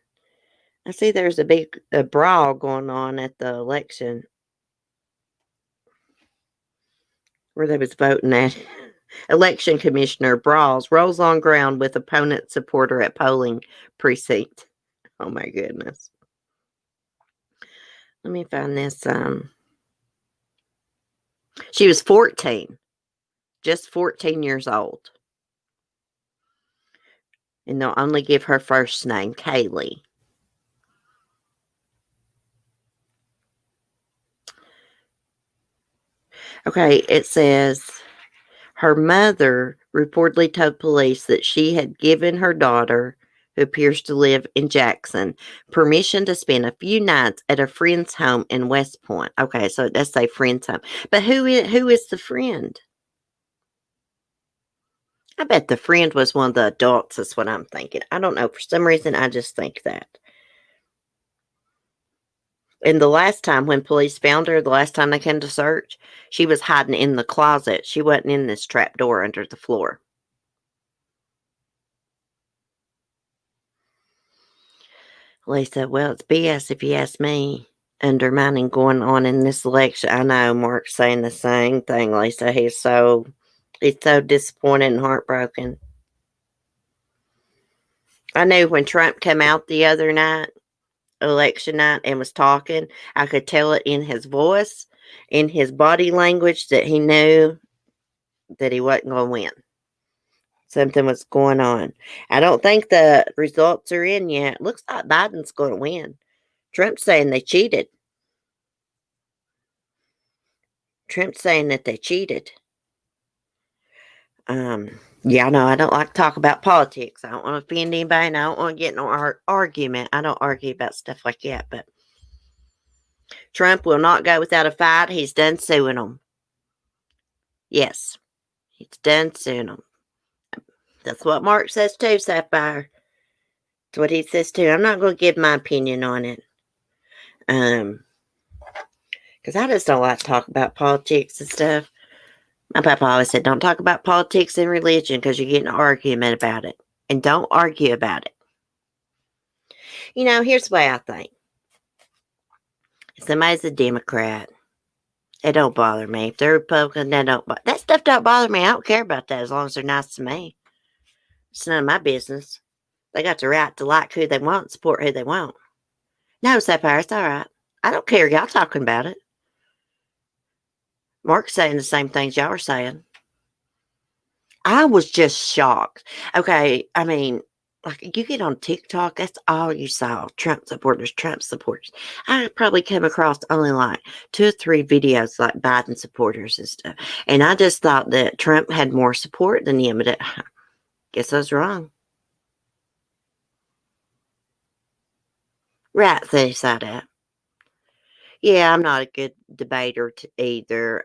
[SPEAKER 1] I see there's a brawl going on at the election where they was voting at. Election commissioner brawls, rolls on ground with opponent supporter at polling precinct. Oh my goodness. Let me find this. She was 14. Just 14 years old. And they'll only give her first name, Kaylee. Okay, it says her mother reportedly told police that she had given her daughter, who appears to live in Jackson, permission to spend a few nights at a friend's home in West Point. Okay, so it does say friend's home. But who is the friend? I bet the friend was one of the adults. That's what I'm thinking. I don't know. For some reason, I just think that. And the last time when police found her, the last time they came to search, she was hiding in the closet. She wasn't in this trap door under the floor. Lisa, well, it's BS if you ask me. Undermining going on in this election. I know Mark's saying the same thing, Lisa. He's so disappointed and heartbroken. I knew when Trump came out the other night, election night, and was talking, I could tell it in his voice, in his body language, that he knew that he wasn't going to win. Something was going on. I don't think the results are in yet. Looks like Biden's going to win. Trump's saying they cheated. Trump's saying that they cheated. Yeah, no, I don't like to talk about politics. I don't want to offend anybody, and I don't want to get in an argument. I don't argue about stuff like that, but Trump will not go without a fight. He's done suing them. Yes, he's done suing them. That's what Mark says too, Sapphire. That's what he says too. I'm not going to give my opinion on it. Because I just don't like to talk about politics and stuff. My papa always said, don't talk about politics and religion because you get in an argument about it. And don't argue about it. You know, here's the way I think. If somebody's a Democrat, it don't bother me. If they're Republican, that stuff don't bother me. I don't care about that as long as they're nice to me. It's none of my business. They got the right to like who they want, support who they want. No, Sapphire, it's all right. I don't care. Y'all talking about it. Mark's saying the same things y'all are saying. I was just shocked. Okay, I mean, like you get on TikTok, that's all you saw. Trump supporters, Trump supporters. I probably came across only like 2 or 3 videos like Biden supporters and stuff. And I just thought that Trump had more support than him, but I guess I was wrong. Right, they saw that. Yeah, I'm not a good debater either.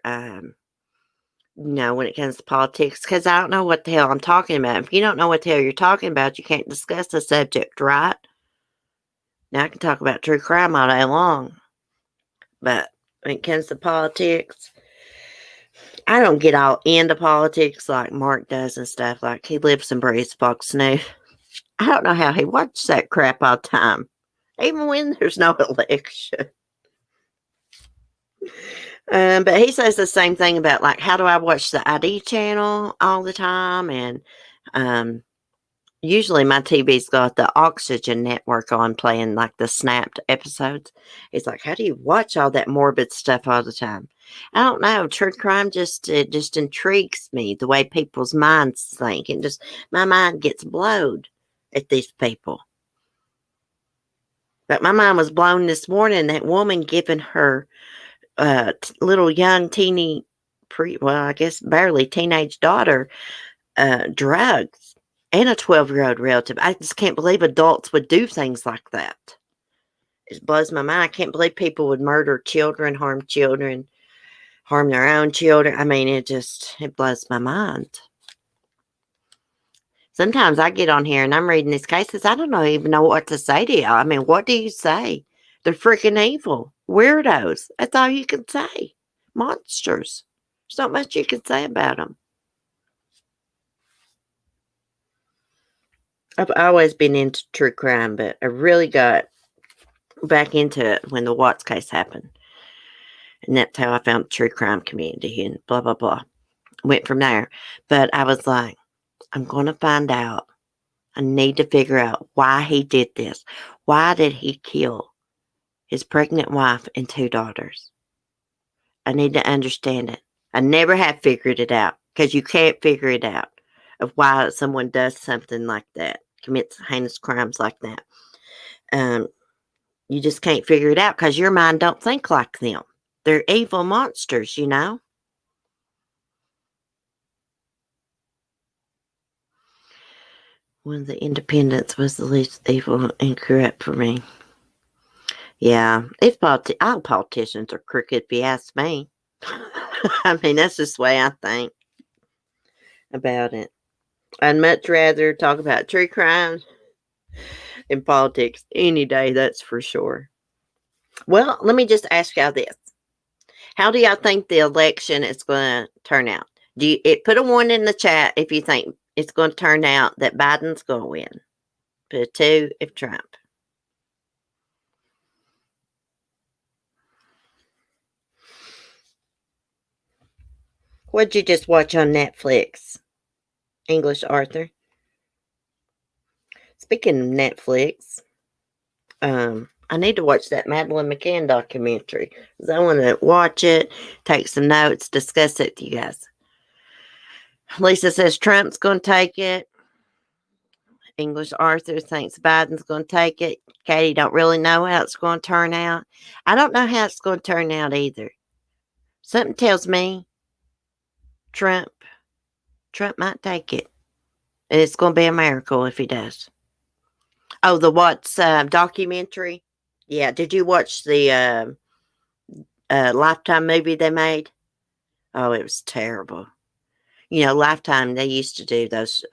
[SPEAKER 1] When it comes to politics, because I don't know what the hell I'm talking about. If you don't know what the hell you're talking about, you can't discuss the subject, right? Now, I can talk about true crime all day long, but when it comes to politics, I don't get all into politics like Mark does and stuff. Like, he lives and breathes Fox News. I don't know how he watches that crap all the time, even when there's no election. But he says the same thing about, like, how do I watch the ID channel all the time? And usually my TV's got the Oxygen network on playing, like, the snapped episodes. It's like, how do you watch all that morbid stuff all the time? I don't know. True crime just intrigues me, the way people's minds think. And just, my mind gets blowed at these people. But my mind was blown this morning, that woman giving her little young I guess barely teenage daughter drugs, and a 12-year-old relative. I just can't believe adults would do things like that. It blows my mind. I can't believe people would murder children, harm their own children. I mean, it blows my mind. Sometimes I get on here and I'm reading these cases. I don't even know what to say to y'all. I mean, what do you say? They're freaking evil. Weirdos. That's all you can say. Monsters. There's not much you can say about them. I've always been into true crime, but I really got back into it when the Watts case happened. And that's how I found the true crime community and blah, blah, blah. Went from there. But I was like, I'm going to find out. I need to figure out why he did this. Why did he kill his pregnant wife and 2 daughters? I need to understand it. I never have figured it out, because you can't figure it out of why someone does something like that, commits heinous crimes like that. You just can't figure it out because your mind don't think like them. They're evil monsters, you know? One of the independents was the least evil and corrupt for me. Yeah, all politicians are crooked, if you ask me. I mean, that's just the way I think about it. I'd much rather talk about true crime than politics any day, that's for sure. Well, let me just ask y'all this. How do y'all think the election is going to turn out? Put a 1 in the chat if you think it's going to turn out that Biden's going to win. Put a 2 if Trump. What'd you just watch on Netflix? English Arthur. Speaking of Netflix, I need to watch that Madeleine McCann documentary. Because I want to watch it, take some notes, discuss it with you guys. Lisa says Trump's going to take it. English Arthur thinks Biden's going to take it. Katie don't really know how it's going to turn out. I don't know how it's going to turn out either. Something tells me Trump might take it. And it's going to be a miracle if he does. Oh, the what's documentary? Yeah, did you watch the Lifetime movie they made? Oh, it was terrible. You know, Lifetime, they used to do those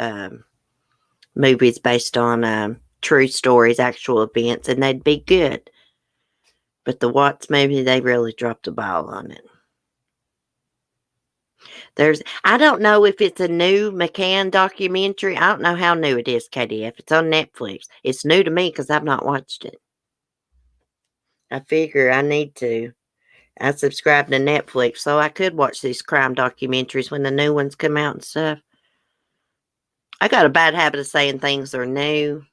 [SPEAKER 1] movies based on true stories, actual events, and they'd be good. But the Watts movie, they really dropped the ball on it. I don't know if it's a new McCann documentary. I don't know how new it is, KDF. It's on Netflix. It's new to me because I've not watched it. I figure I need to. I subscribe to Netflix so I could watch these crime documentaries when the new ones come out and stuff. I got a bad habit of saying things are new,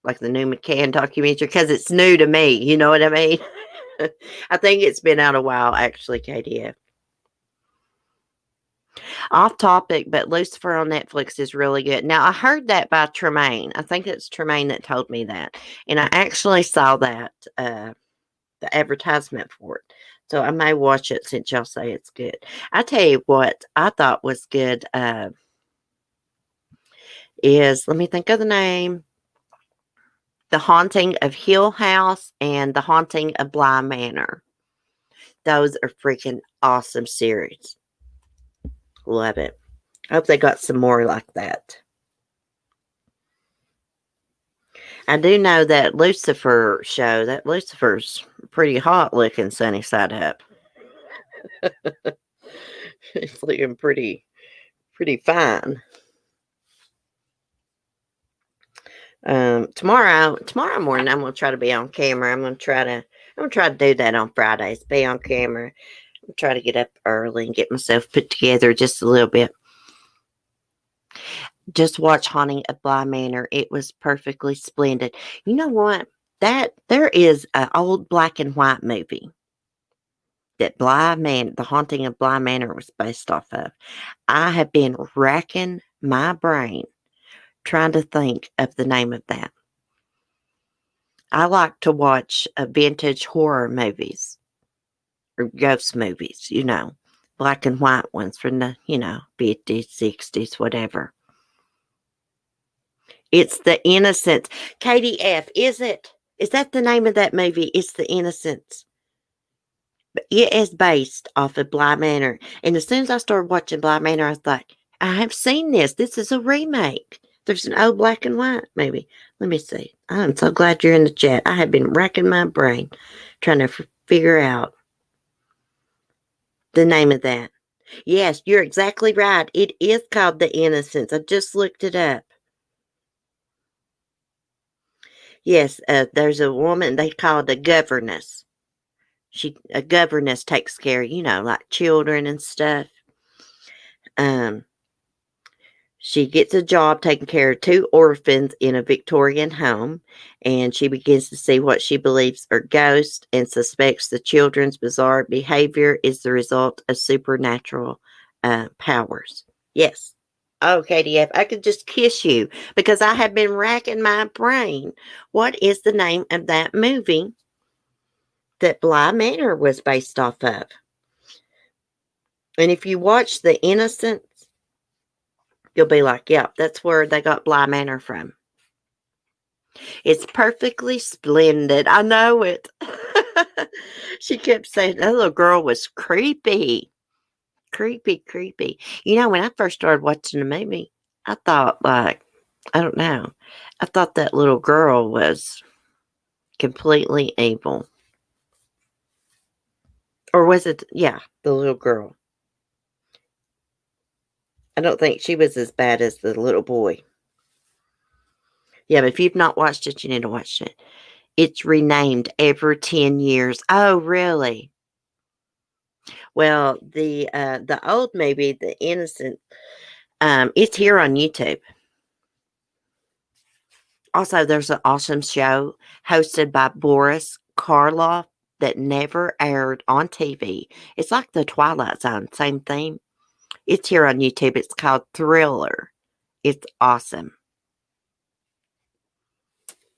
[SPEAKER 1] like the new McCann documentary, because it's new to me. You know what I mean? I think it's been out a while, actually, KDF. Off topic, but Lucifer on Netflix is really good. Now, I heard that by Tremaine. I think it's Tremaine that told me that. And I actually saw that, the advertisement for it. So I may watch it since y'all say it's good. I tell you what I thought was good is, let me think of the name, The Haunting of Hill House and The Haunting of Bly Manor. Those are freaking awesome series. Love it. I hope they got some more like that. I do know that Lucifer show, that Lucifer's pretty hot looking sunny side up. It's looking pretty fine. Tomorrow morning I'm gonna try to be on camera. I'm gonna try to do that on Fridays, be on camera. I'm try to get up early and get myself put together just a little bit. Just watch Haunting of Bly Manor. It was perfectly splendid. You know what? There is an old black and white movie that The Haunting of Bly Manor was based off of. I have been racking my brain trying to think of the name of that. I like to watch vintage horror movies or ghost movies, you know, black and white ones from the, 50s, 60s, whatever. It's The Innocents. KDF, is it? Is that the name of that movie? It's The Innocents. It is based off of Bly Manor. And as soon as I started watching Bly Manor, I thought, I have seen this. This is a remake. There's an old black and white movie. Let me see. I'm so glad you're in the chat. I have been racking my brain trying to figure out the name of that. Yes, you're exactly right. It is called The Innocents. I just looked it up. Yes, there's a woman they call the Governess. A governess takes care, like children and stuff. She gets a job taking care of 2 orphans in a Victorian home, and she begins to see what she believes are ghosts and suspects the children's bizarre behavior is the result of supernatural powers. Yes. Oh, KDF, I could just kiss you because I have been racking my brain. What is the name of that movie that Bly Manor was based off of? And if you watch The Innocents, you'll be like, yep, that's where they got Bly Manor from. It's perfectly splendid. I know it. She kept saying that little girl was creepy. Creepy. When I first started watching the movie, I thought, I don't know. I thought that little girl was completely evil. Or was it, yeah, the little girl. I don't think she was as bad as the little boy. Yeah, but if you've not watched it, you need to watch it. It's renamed every 10 years. Oh, really? Well, the old movie, The Innocent, it's here on YouTube. Also, there's an awesome show hosted by Boris Karloff that never aired on TV. It's like The Twilight Zone, same theme. It's here on YouTube. It's called Thriller. It's awesome.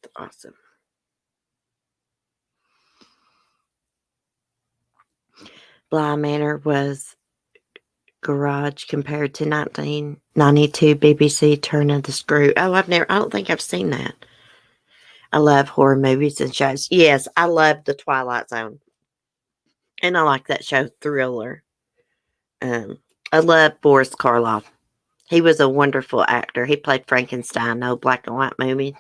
[SPEAKER 1] It's awesome. Bly Manor was garage compared to 1992 BBC Turn of the Screw. Oh, I don't think I've seen that. I love horror movies and shows. Yes, I love The Twilight Zone. And I like that show, Thriller. I love Boris Karloff. He was a wonderful actor. He played Frankenstein, no black and white movie.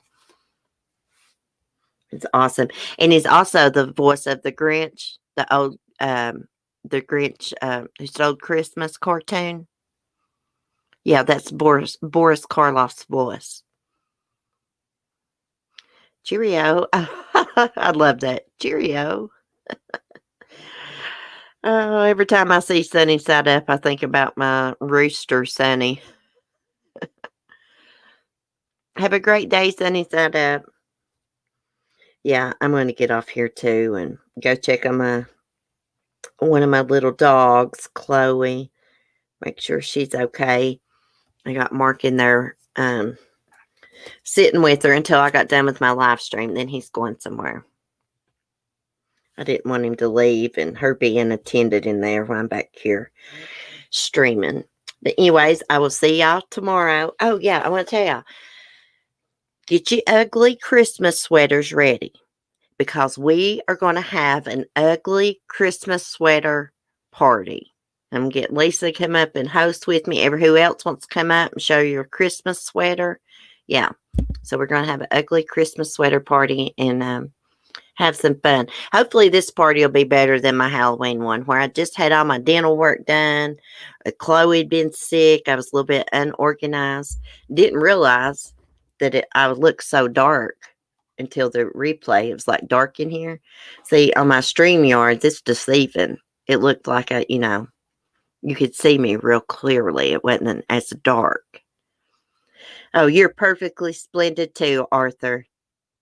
[SPEAKER 1] It's awesome. And he's also the voice of the Grinch, the Grinch, who stole Christmas cartoon. Yeah, that's Boris Karloff's voice. Cheerio. I love that. Cheerio. Oh, every time I see Sunny Side Up, I think about my rooster, Sunny. Have a great day, Sunny Side Up. Yeah, I'm going to get off here too and go check on one of my little dogs, Chloe. Make sure she's okay. I got Mark in there sitting with her until I got done with my live stream. Then he's going somewhere. I didn't want him to leave and her being attended in there when I'm back here streaming. But anyways, I will see y'all tomorrow. Oh, yeah, I want to tell y'all. Get your ugly Christmas sweaters ready because we are going to have an ugly Christmas sweater party. I'm going to get Lisa to come up and host with me. Who else wants to come up and show your Christmas sweater? Yeah. So we're going to have an ugly Christmas sweater party and have some fun. Hopefully this party will be better than my Halloween one where I just had all my dental work done. Chloe had been sick. I was a little bit unorganized. Didn't realize that I would look so dark until the replay. It was like dark in here. See, on my StreamYard, it's deceiving. It looked like you could see me real clearly. It wasn't as dark. Oh, you're perfectly splendid too, Arthur.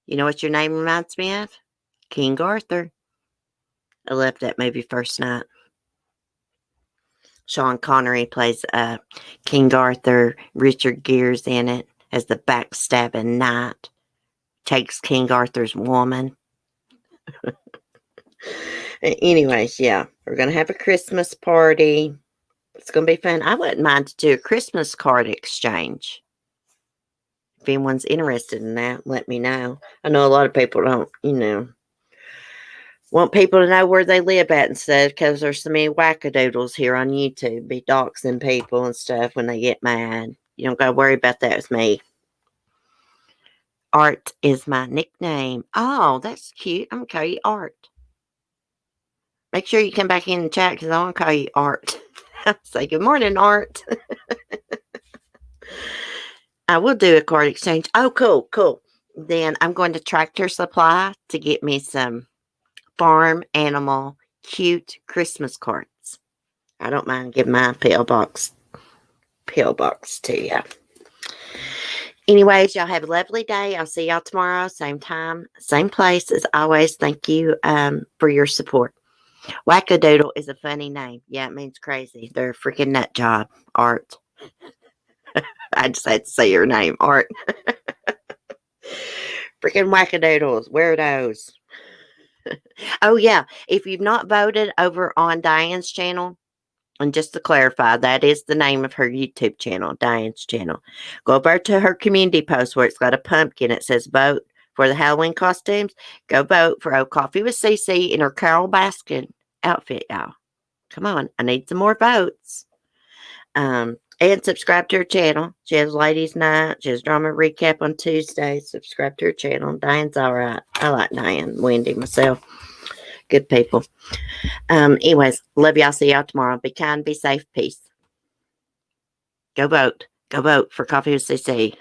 [SPEAKER 1] You know what your name reminds me of? King Arthur. I loved that movie First Night. Sean Connery plays King Arthur. Richard Gere's in it as the backstabbing knight. Takes King Arthur's woman. Anyways, yeah. We're going to have a Christmas party. It's going to be fun. I wouldn't mind to do a Christmas card exchange. If anyone's interested in that, let me know. I know a lot of people don't, want people to know where they live at and stuff because there's so many wackadoodles here on YouTube be doxing people and stuff when they get mad. You don't got to worry about that with me. Art is my nickname. Oh, that's cute. I'm going to call you Art. Make sure you come back in and chat because I want to call you Art. Say good morning, Art. I will do a card exchange. Oh, cool. Then I'm going to Tractor Supply to get me some farm animal cute Christmas cards. I don't mind giving my PO box to you. Anyways, y'all have a lovely day. I'll see y'all tomorrow, same time, same place as always. Thank you for your support. Wackadoodle is a funny name. Yeah, it means crazy. They're a freaking nut job, Art. I just had to say your name, Art. Freaking wackadoodles, weirdos. Oh, yeah. If you've not voted over on Diane's channel, and just to clarify, that is the name of her YouTube channel, Diane's channel. Go over to her community post where it's got a pumpkin. It says vote for the Halloween costumes. Go vote for Old Coffee with CC in her Carole Baskin outfit, y'all. Come on. I need some more votes. And subscribe to her channel. She has Ladies Night. She has Drama Recap on Tuesday. Subscribe to her channel. Diane's all right. I like Diane, Wendy, myself. Good people. Anyways, love y'all. See y'all tomorrow. Be kind, be safe, peace. Go vote. Go vote for Coffee with CC.